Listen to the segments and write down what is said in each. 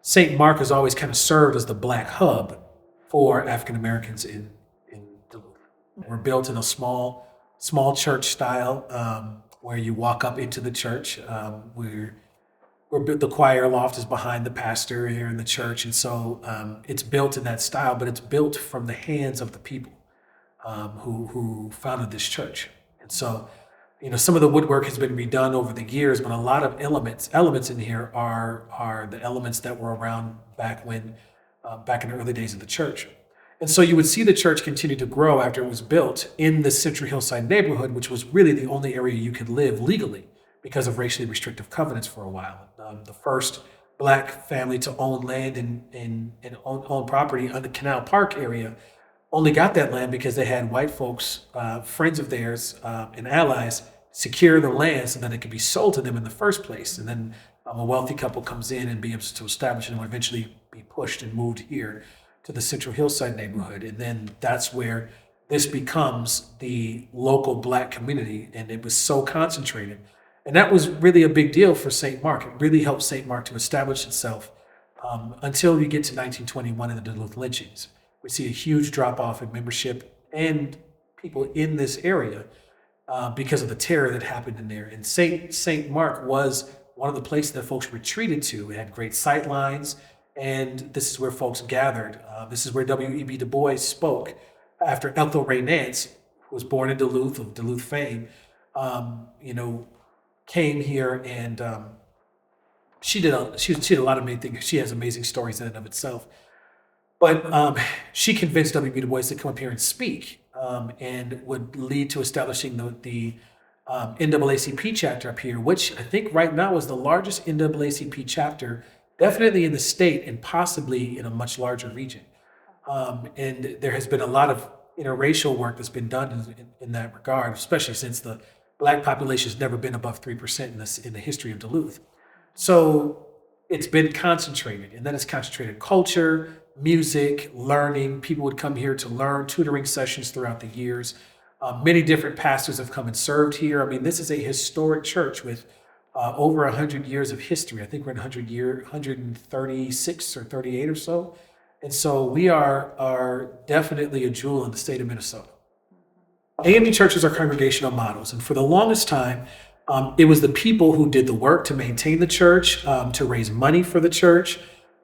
St. Mark has always kind of served as the black hub for African Americans in Duluth. We're built in a small church style where you walk up into the church. The choir loft is behind the pastor here in the church, and so it's built in that style, but it's built from the hands of the people who founded this church. And so, some of the woodwork has been redone over the years, but a lot of elements in here are the elements that were around back in the early days of the church. And so you would see the church continue to grow after it was built in the Central Hillside neighborhood, which was really the only area you could live legally because of racially restrictive covenants for a while. The first black family to own land and own property on the Canal Park area only got that land because they had white folks, friends of theirs, and allies secure the land so that it could be sold to them in the first place. And then a wealthy couple comes in and be able to establish it and will eventually be pushed and moved here to the Central Hillside neighborhood. And then that's where this becomes the local black community. And it was so concentrated. And that was really a big deal for St. Mark. It really helped St. Mark to establish itself until you get to 1921 and the Duluth lynchings. We see a huge drop off in membership and people in this area because of the terror that happened in there. And St. Mark was one of the places that folks retreated to. It had great sight lines, and this is where folks gathered. This is where W.E.B. Du Bois spoke after Ethel Ray Nance, who was born in Duluth, of Duluth fame, came here, and she did a lot of amazing things. She has amazing stories in and of itself. But she convinced W.B. Du Bois to come up here and speak, and would lead to establishing the NAACP chapter up here, which I think right now is the largest NAACP chapter, definitely in the state and possibly in a much larger region. And there has been a lot of interracial work that's been done in that regard, especially since the black population has never been above 3% in the history of Duluth. So it's been concentrated, and then it's concentrated culture, music, learning. People would come here to learn, tutoring sessions throughout the years. Many different pastors have come and served here. I mean, this is a historic church with over 100 years of history. I think we're in 136 or 38 or so. And so we are definitely a jewel in the state of Minnesota. AME churches are congregational models. And for the longest time, it was the people who did the work to maintain the church, to raise money for the church,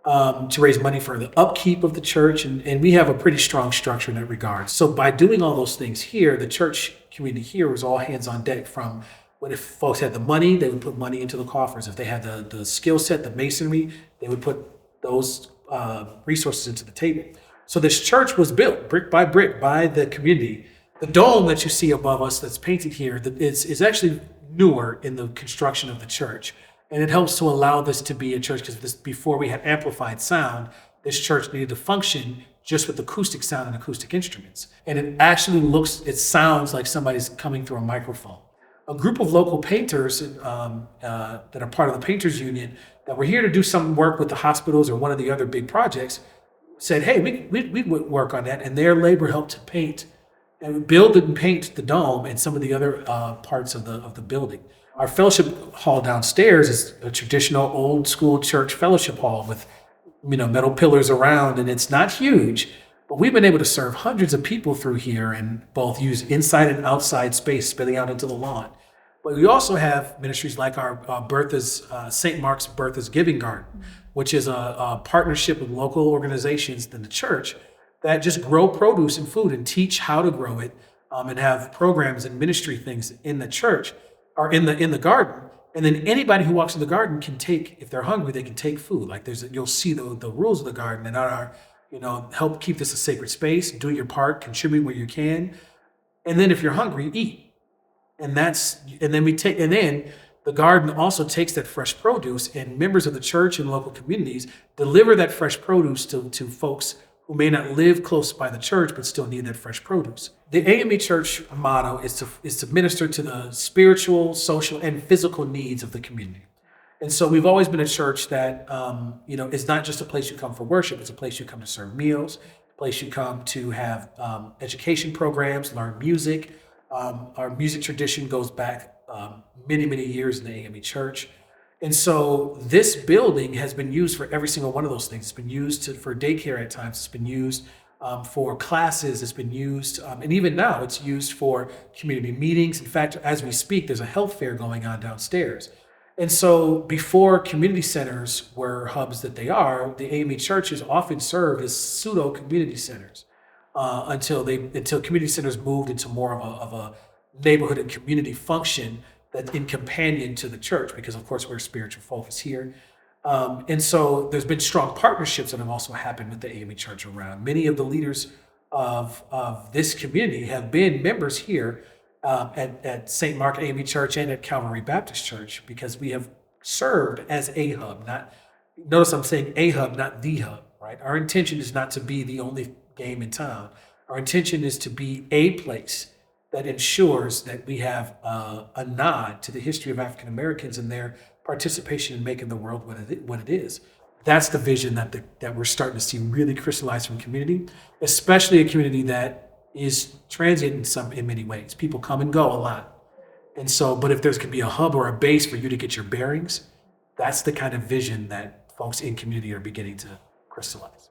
to raise money for the upkeep of the church. And we have a pretty strong structure in that regard. So by doing all those things here, the church community here was all hands on deck. From when if folks had the money, they would put money into the coffers. If they had the skill set, the masonry, they would put those resources into the table. So this church was built brick by the community. The dome that you see above us that's painted here is actually newer in the construction of the church. And it helps to allow this to be a church, because before we had amplified sound, this church needed to function just with acoustic sound and acoustic instruments. And it sounds like somebody's coming through a microphone. A group of local painters that are part of the Painters Union that were here to do some work with the hospitals or one of the other big projects said, hey, we would work on that. And their labor helped to paint and build and paint the dome and some of the other parts of the building. Our fellowship hall downstairs is a traditional old school church fellowship hall with metal pillars around, and it's not huge, but we've been able to serve hundreds of people through here and both use inside and outside space spilling out into the lawn. But we also have ministries like our Bertha's, St. Mark's Bertha's Giving Garden, which is a partnership with local organizations in the church that just grow produce and food and teach how to grow it, and have programs and ministry things in the church or in the garden. And then anybody who walks in the garden can take, if they're hungry, they can take food. Like you'll see the rules of the garden and are, help keep this a sacred space, do your part, contribute where you can. And then if you're hungry, eat. And then the garden also takes that fresh produce, and members of the church and local communities deliver that fresh produce to folks who may not live close by the church but still need that fresh produce. The AME Church motto is to minister to the spiritual, social, and physical needs of the community. And so we've always been a church that, it's not just a place you come for worship. It's a place you come to serve meals, a place you come to have education programs, learn music. Our music tradition goes back many, many years in the AME Church. And so this building has been used for every single one of those things. It's been used for daycare at times. It's been used for classes. It's been used, and even now it's used for community meetings. In fact, as we speak, there's a health fair going on downstairs. And so before community centers were hubs that they are, the AME churches often served as pseudo community centers until community centers moved into more of a neighborhood and community function that in companion to the church, because of course we're a spiritual focus here. And so there's been strong partnerships that have also happened with the AME Church around. Many of the leaders of this community have been members here at St. Mark AME Church and at Calvary Baptist Church, because we have served as a hub. Not notice I'm saying a hub, not the hub, right? Our intention is not to be the only game in town. Our intention is to be a place that ensures that we have a nod to the history of African Americans and their participation in making the world what it is. That's the vision that we're starting to see really crystallize from community, especially a community that is transient in many ways. People come and go a lot. And so, but if there's could be a hub or a base for you to get your bearings, that's the kind of vision that folks in community are beginning to crystallize.